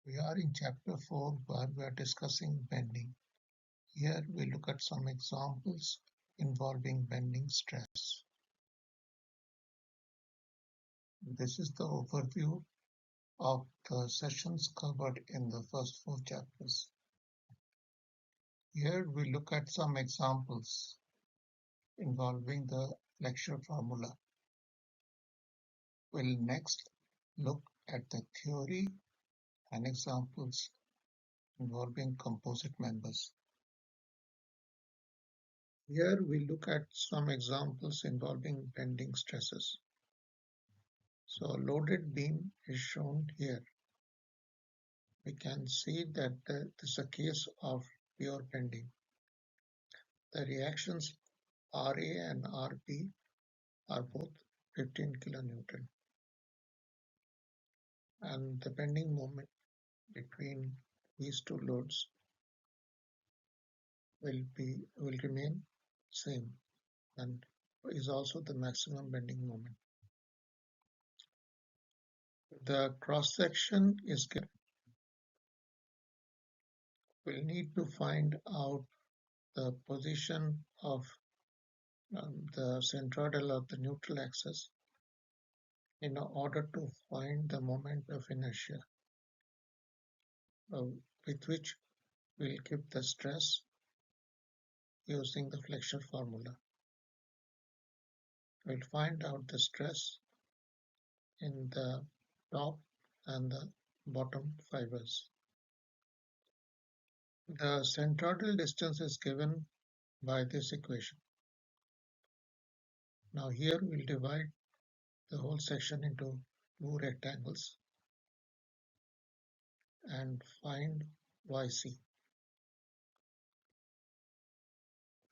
We are in chapter 4 where we are discussing bending. Here we look at some examples involving bending stress. This is the overview of the sessions covered in the first 4 chapters. Here we look at some examples involving the lecture formula. We'll next look at the theory and examples involving composite members. Here we look at some examples involving bending stresses. So a loaded beam is shown here. We can see that this is a case of pure bending. The reactions Ra and Rb are both 15 kilonewton. And the bending moment between these two loads will remain same and is also the maximum bending moment. The cross section is given. We'll need to find out the position of the centroidal of the neutral axis in order to find the moment of inertia with which we'll keep the stress using the flexure formula. We'll find out the stress in the top and the bottom fibers. The centroidal distance is given by this equation. Now here we'll divide the whole section into two rectangles and find YC.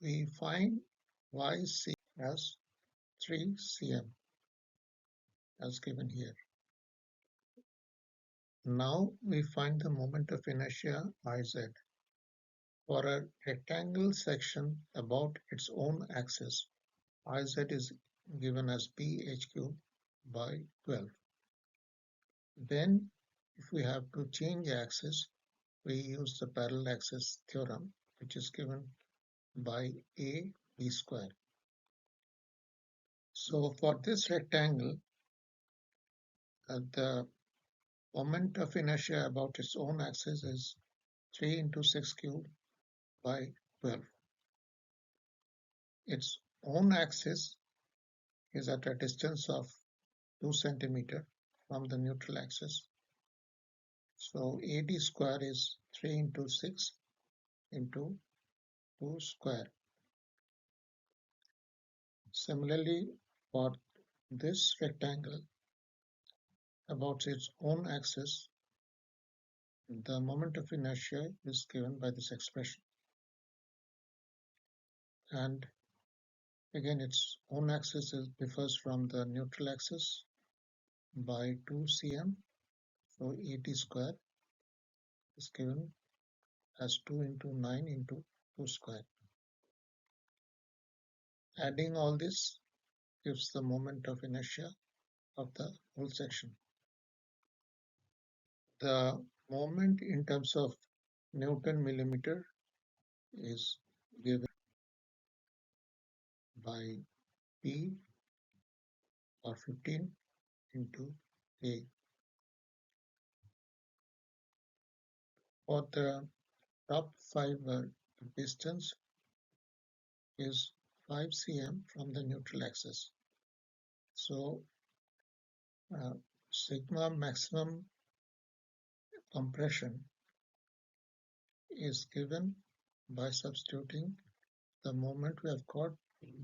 We find YC as 3 cm as given here. Now we find the moment of inertia Iz. For a rectangle section about its own axis, Iz is given as bh³ by 12. Then if we have to change axis, we use the parallel axis theorem, which is given by a b square. So for this rectangle, the moment of inertia about its own axis is 3 into 6³ by 12. Its own axis is at a distance of 2 centimeter from the neutral axis. So AD square is 3 into 6 into 2 square. Similarly, for this rectangle about its own axis, the moment of inertia is given by this expression. And again, its own axis differs from the neutral axis by 2 cm. So AD square is given as 2 into 9 into 2 square. Adding all this gives the moment of inertia of the whole section. The moment in terms of Newton millimeter is given by P or 15 into A. For the top fiber, the distance is 5 cm from the neutral axis. So sigma maximum compression is given by substituting the moment we have got,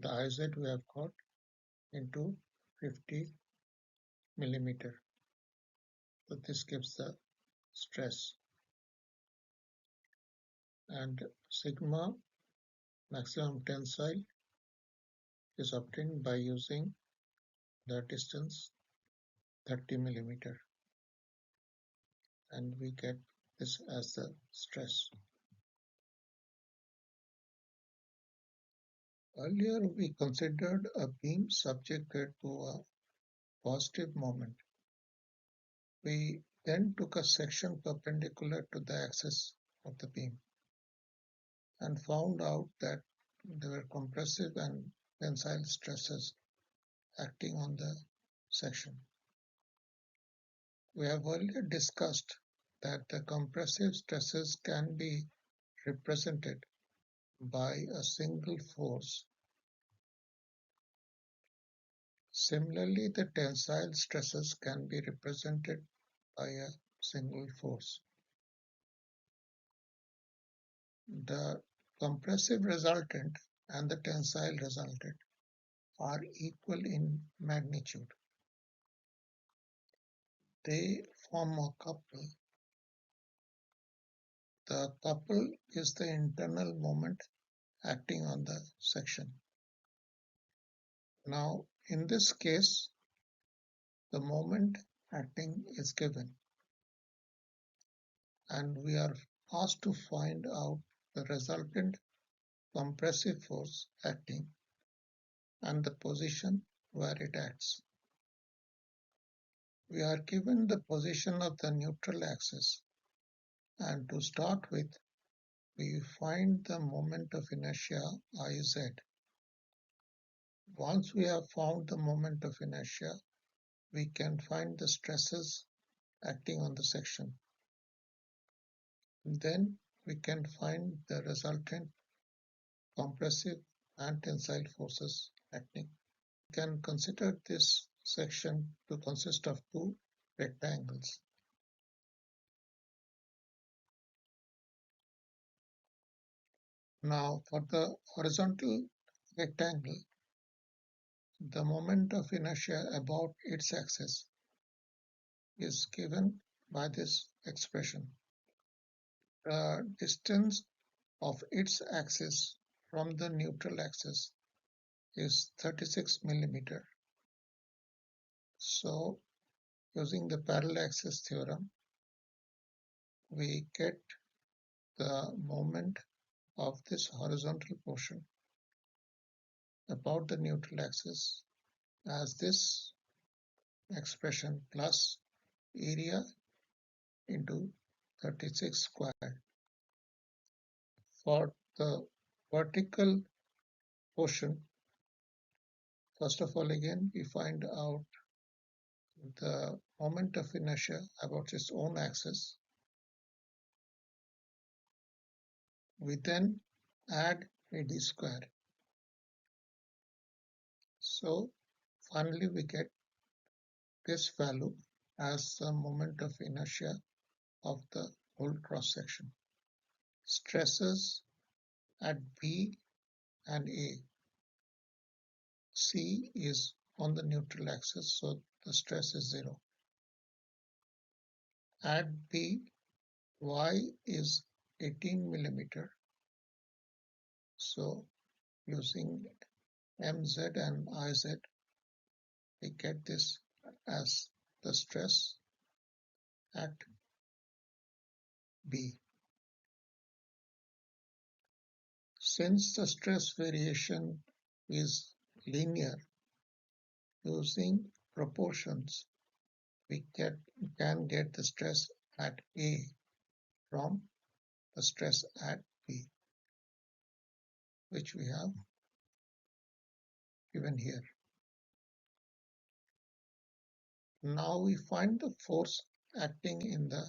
the Iz we have got into 50 millimeter. So this gives the stress. And sigma maximum tensile is obtained by using the distance 30 millimeter. And we get this as the stress. Earlier we considered a beam subjected to a positive moment. We then took a section perpendicular to the axis of the beam and found out that there were compressive and tensile stresses acting on the section. We have earlier discussed that the compressive stresses can be represented by a single force. Similarly, the tensile stresses can be represented by a single force. The compressive resultant and the tensile resultant are equal in magnitude. They form a couple. The couple is the internal moment acting on the section. Now, in this case, the moment acting is given, and we are asked to find out the resultant compressive force acting and the position where it acts. We are given the position of the neutral axis, and to start with, we find the moment of inertia Iz. Once we have found the moment of inertia, we can find the stresses acting on the section. Then we can find the resultant compressive and tensile forces acting. We can consider this section to consist of two rectangles. Now, for the horizontal rectangle, the moment of inertia about its axis is given by this expression. The distance of its axis from the neutral axis is 36 millimeter. So, using the parallel axis theorem, we get the moment of this horizontal portion about the neutral axis as this expression plus area into 36 squared. For the vertical portion, first of all, again, we find out the moment of inertia about its own axis. We then add AD square. So finally we get this value as the moment of inertia of the whole cross section. Stresses at B and A. C is on the neutral axis, so the stress is 0. At B, Y is 18 millimeter. So using MZ and IZ, we get this as the stress at B. Since the stress variation is linear, using proportions, we can get the stress at A from the stress at B, which we have given here. Now we find the force acting in the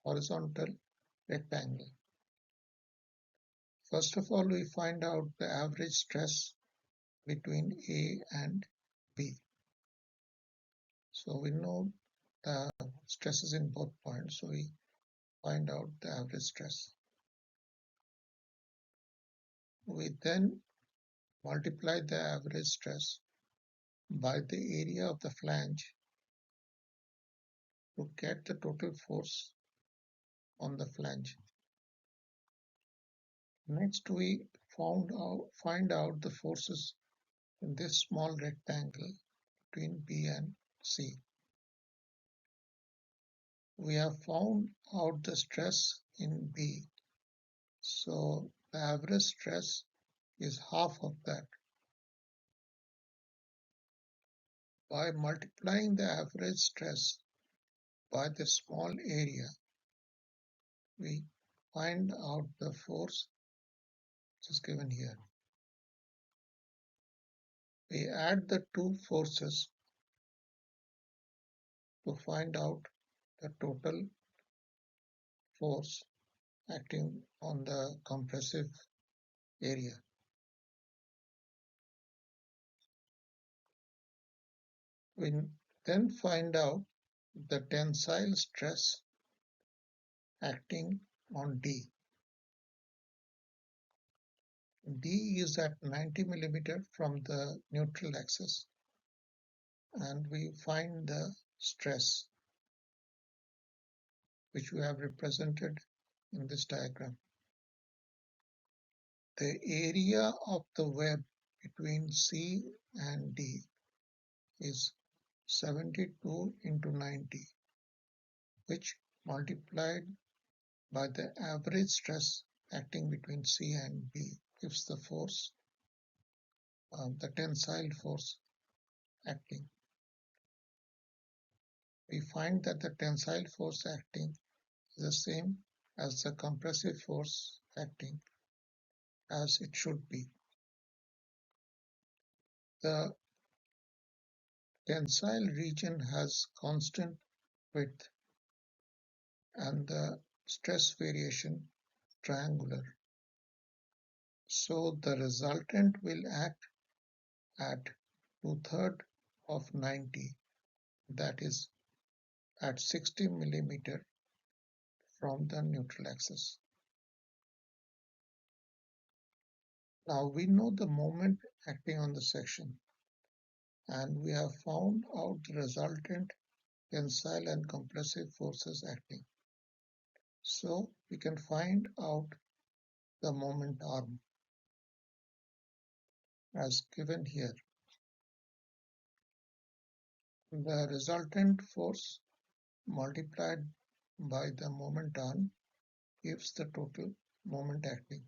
horizontal rectangle. First of all, we find out the average stress between A and B. So we know the stresses in both points, so we find out the average stress. We then multiply the average stress by the area of the flange to get the total force on the flange. Next, we find out the forces in this small rectangle between B and C. We have found out the stress in B, so the average stress is half of that. By multiplying the average stress by this small area, we find out the force which is given here. We add the two forces to find out the total force acting on the compressive area. We then find out the tensile stress acting on D. D is at 90 millimeter from the neutral axis, and we find the stress which we have represented in this diagram. The area of the web between C and D is 72 into 90, which multiplied by the average stress acting between C and B gives the force, the tensile force acting. We find that the tensile force acting is the same as the compressive force acting, as it should be. The tensile region has constant width and the stress variation triangular. So the resultant will act at 2/3 of 90, that is at 60 millimeter from the neutral axis. Now we know the moment acting on the section, and we have found out the resultant tensile and compressive forces acting. So we can find out the moment arm as given here. The resultant force multiplied by the moment arm gives the total moment acting.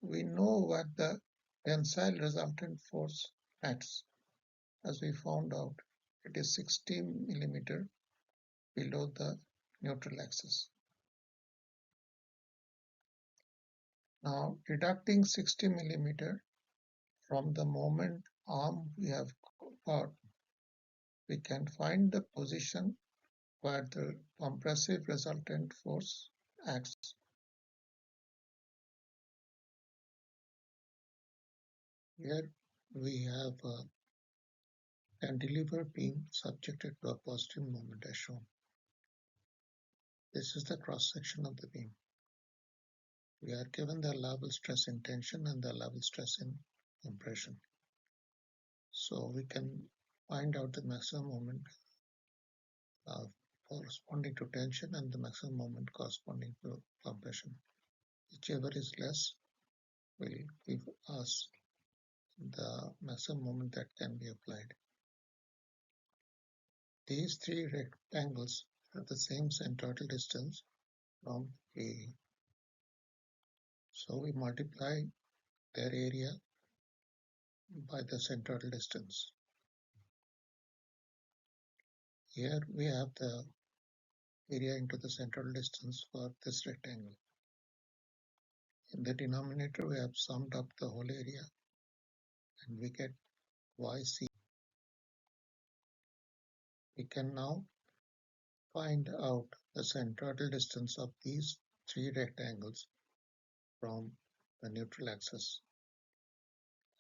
We know what the tensile resultant force acts. As we found out, it is 60 millimeter below the neutral axis. Now, deducting 60 millimeter from the moment arm we have got, we can find the position where the compressive resultant force acts. Here we have a cantilever beam subjected to a positive moment as shown. This is the cross section of the beam. We are given the allowable stress in tension and the allowable stress in compression. So we can find out the maximum moment corresponding to tension and the maximum moment corresponding to compression. Whichever is less will give us the maximum moment that can be applied. These three rectangles have the same centroidal distance from A. So we multiply their area by the centroidal distance. Here we have the area into the centroidal distance for this rectangle. In the denominator, we have summed up the whole area and we get YC. We can now find out the centroidal distance of these three rectangles from the neutral axis.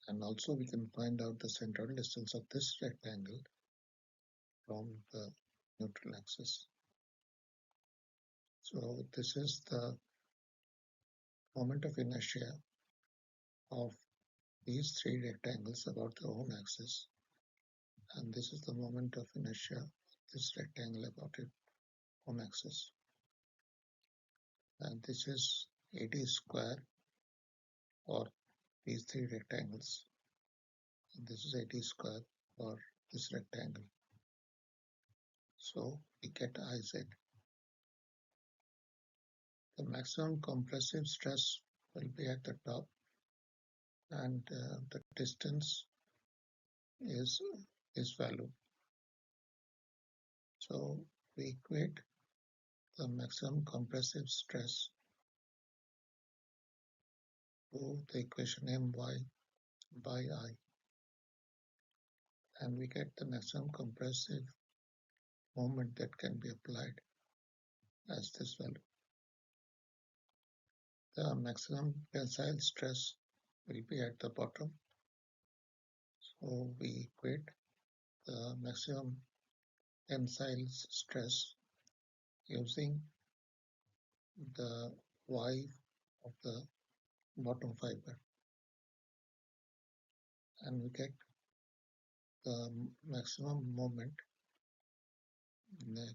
And also we can find out the centroidal distance of this rectangle from the neutral axis. So this is the moment of inertia of these three rectangles about their own axis, and this is the moment of inertia of this rectangle about its own axis, and this is AD square for these three rectangles, and this is AD square for this rectangle. So we get IZ. The maximum compressive stress will be at the top, and the distance is this value. So we equate the maximum compressive stress to the equation My by I, and we get the maximum compressive moment that can be applied as this value. The maximum tensile stress will be at the bottom, so we equate the maximum tensile stress using the Y of the bottom fiber, and we get the maximum moment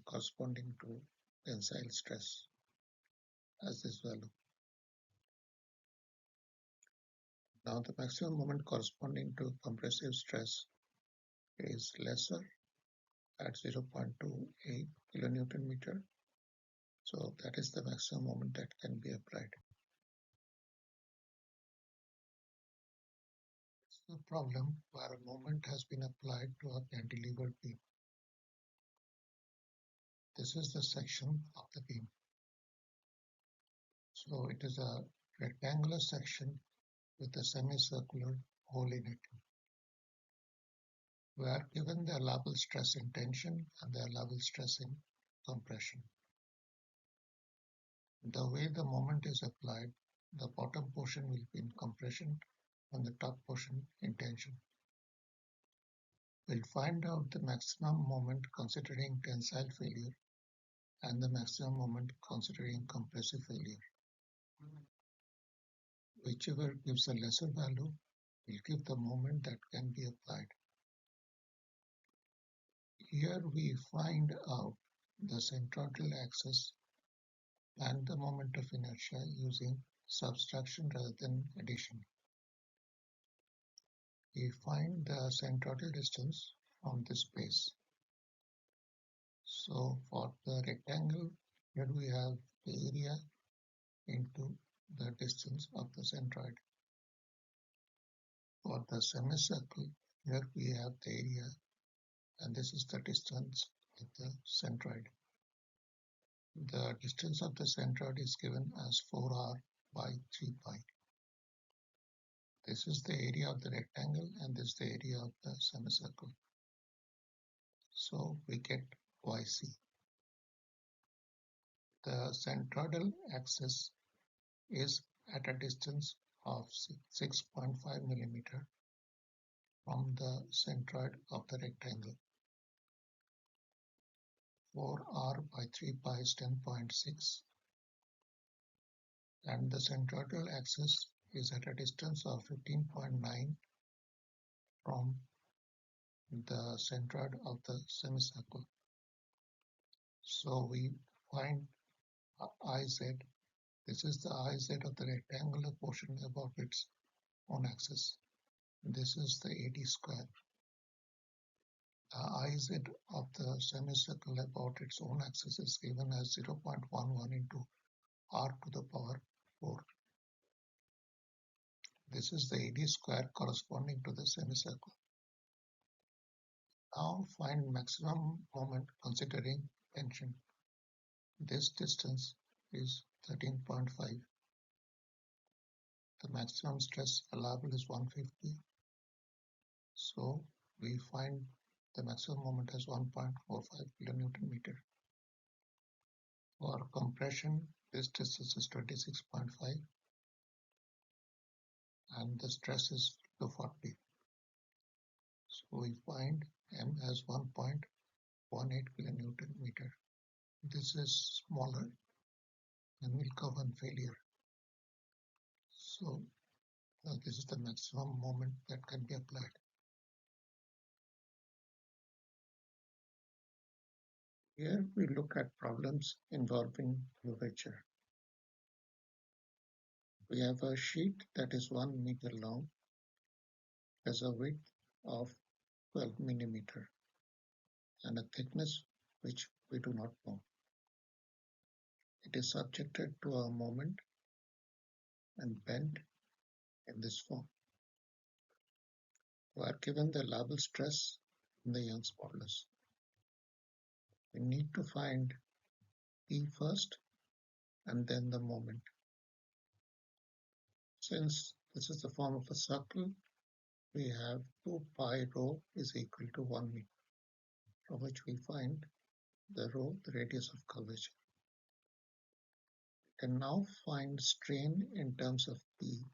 corresponding to tensile stress as this value. Now the maximum moment corresponding to compressive stress is lesser at 0.28 kilonewton meter. So that is the maximum moment that can be applied. It's a problem where a moment has been applied to a cantilever beam. This is the section of the beam. So it is a rectangular section with a semicircular hole in it. We are given the allowable stress in tension and the allowable stress in compression. The way the moment is applied, the bottom portion will be in compression and the top portion in tension. We'll find out the maximum moment considering tensile failure and the maximum moment considering compressive failure. Whichever gives a lesser value will give the moment that can be applied. Here we find out the centroidal axis and the moment of inertia using subtraction rather than addition. We find the centroidal distance from this base. So for the rectangle, here we have the area into the distance of the centroid. For the semicircle, here we have the area, and this is the distance of the centroid. The distance of the centroid is given as 4r by 3 pi. This is the area of the rectangle and this is the area of the semicircle. So we get YC. The centroidal axis is at a distance of 6.5 millimeter from the centroid of the rectangle. 4r by 3 pi is 10.6, and the centroidal axis is at a distance of 15.9 from the centroid of the semicircle. So we find IZ. This is the IZ of the rectangular portion about its own axis. This is the AD square. The IZ of the semicircle about its own axis is given as 0.11 into r to the power 4. This is the AD square corresponding to the semicircle. Now find maximum moment considering tension. This distance is 13.5. The maximum stress allowable is 150. So we find the maximum moment as 1.45 kilonewton meter. For compression, this distance is 26.5 and the stress is 240. So we find M as 1.18 kilonewton meter. This is smaller and will govern failure. So this is the maximum moment that can be applied. Here we look at problems involving curvature. We have a sheet that is 1 meter long, has a width of 12 millimeter and a thickness which we do not know. It is subjected to a moment and bent in this form. We are given the allowable stress in the Young's modulus. We need to find P first and then the moment. Since this is the form of a circle, we have 2 pi rho is equal to 1 meter, from which we find the rho, the radius of curvature. We can now find strain in terms of P.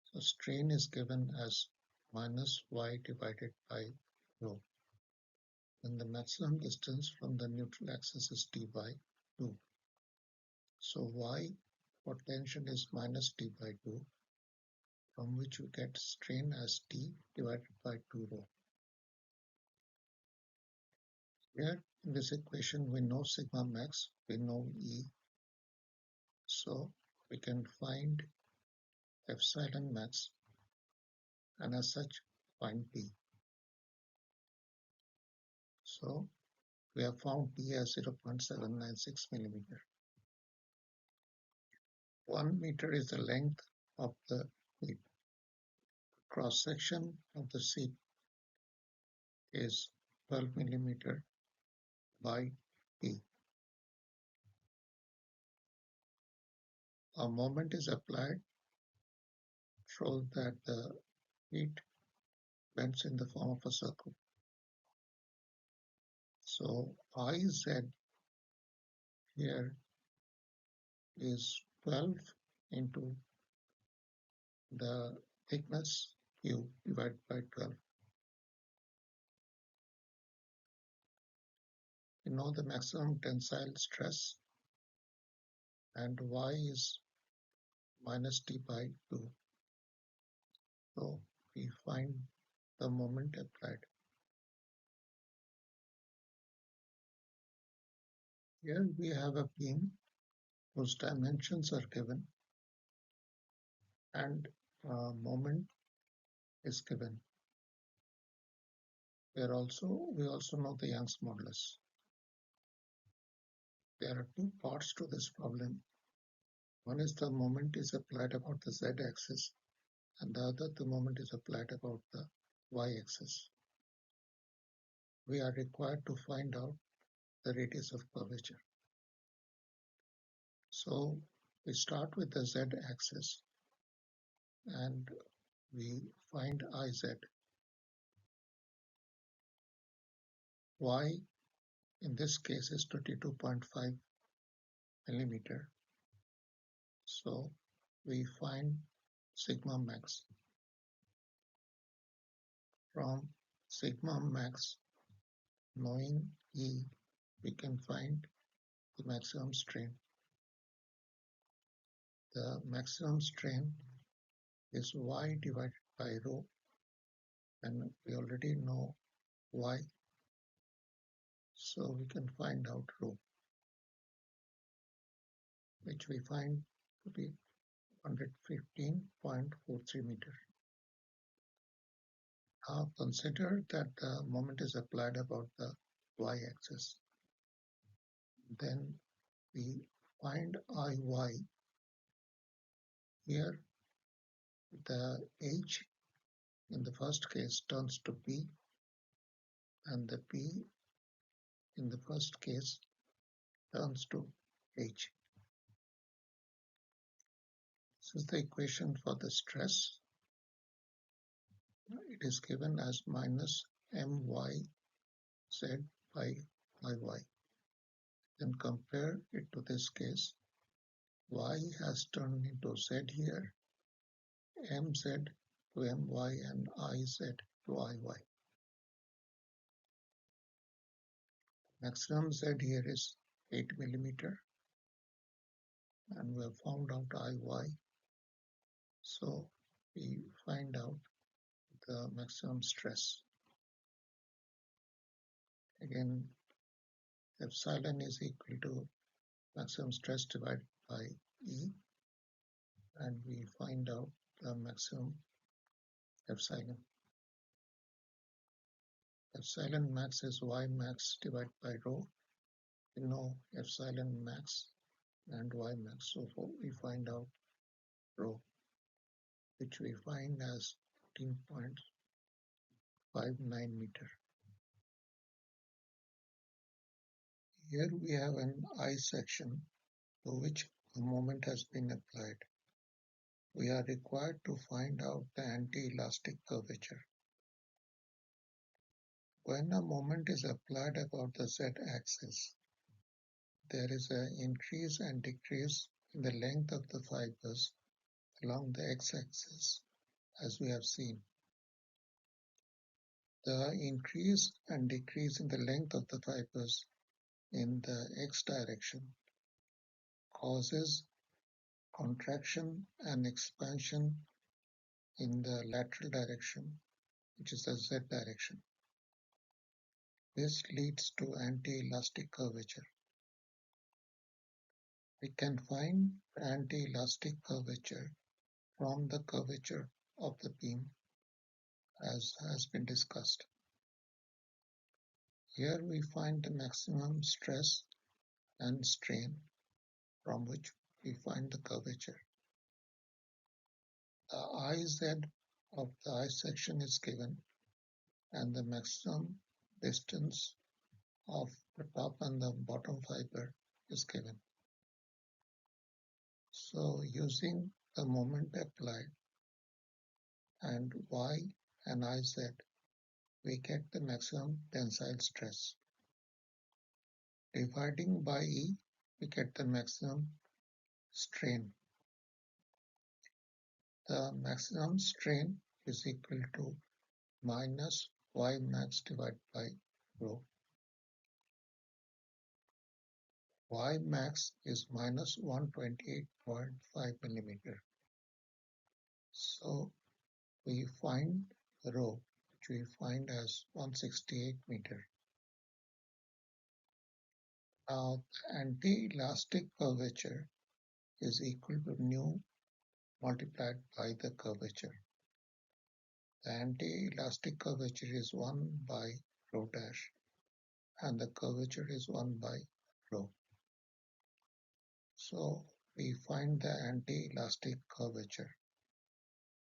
So strain is given as minus y divided by rho. Then the maximum distance from the neutral axis is d by 2. So y potential is minus d by 2, from which we get strain as d divided by 2 rho. Here in this equation we know sigma max, we know E, so we can find epsilon max and as such find P. So we have found P as 0.796 millimeter. 1 meter is the length of the sheet. Cross section of the sheet is 12 millimeter by P. A moment is applied so that the sheet bends in the form of a circle. So Iz here is 12 into the thickness Q divided by 12. We know the maximum tensile stress, and Y is minus d by 2. So we find the moment applied. Here we have a beam whose dimensions are given and moment is given. We also know the Young's modulus. There are two parts to this problem. One is the moment is applied about the z-axis, and the other the moment is applied about the y-axis. We are required to find out the radius of curvature. So we start with the z-axis and we find Iz. Y in this case is 22.5 millimeter. So we find sigma max. From sigma max, knowing E, we can find the maximum strain. The maximum strain is y divided by rho, and we already know y, so we can find out rho, which we find to be 115.43 meter. Now consider that the moment is applied about the y-axis. Then we find Iy. Here the h in the first case turns to p, and the p in the first case turns to h. This is the equation for the stress. It is given as minus myz by iy. Then compare it to this case. Y has turned into z here, mz to my and iz to iy. Maximum z here is 8 millimeter, and we have found out iy. So we find out the maximum stress. Again, epsilon is equal to maximum stress divided by E, and we find out the maximum epsilon. Epsilon max is y max divided by rho. We know epsilon max and y max, so we find out rho, which we find as 14.59 meter. Here we have an I section to which a moment has been applied. We are required to find out the anti-elastic curvature. When a moment is applied about the z-axis, there is an increase and decrease in the length of the fibers along the x-axis, as we have seen. The increase and decrease in the length of the fibers in the x direction causes contraction and expansion in the lateral direction, which is the z direction. This leads to anti-elastic curvature. We can find anti-elastic curvature from the curvature of the beam, as has been discussed. Here we find the maximum stress and strain from which we find the curvature. The Iz of the I section is given and the maximum distance of the top and the bottom fiber is given. So using the moment applied and Y and Iz, we get the maximum tensile stress. Dividing by E, we get the maximum strain. The maximum strain is equal to minus Y max divided by rho. Y max is minus 128.5 millimeter. So we find rho, which we find as 168 meter. Now the anti-elastic curvature is equal to nu multiplied by the curvature. The anti-elastic curvature is 1 by rho dash and the curvature is 1 by rho. So we find the anti-elastic curvature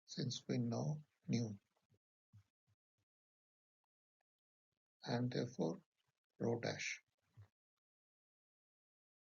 since we know nu, and therefore rho dash.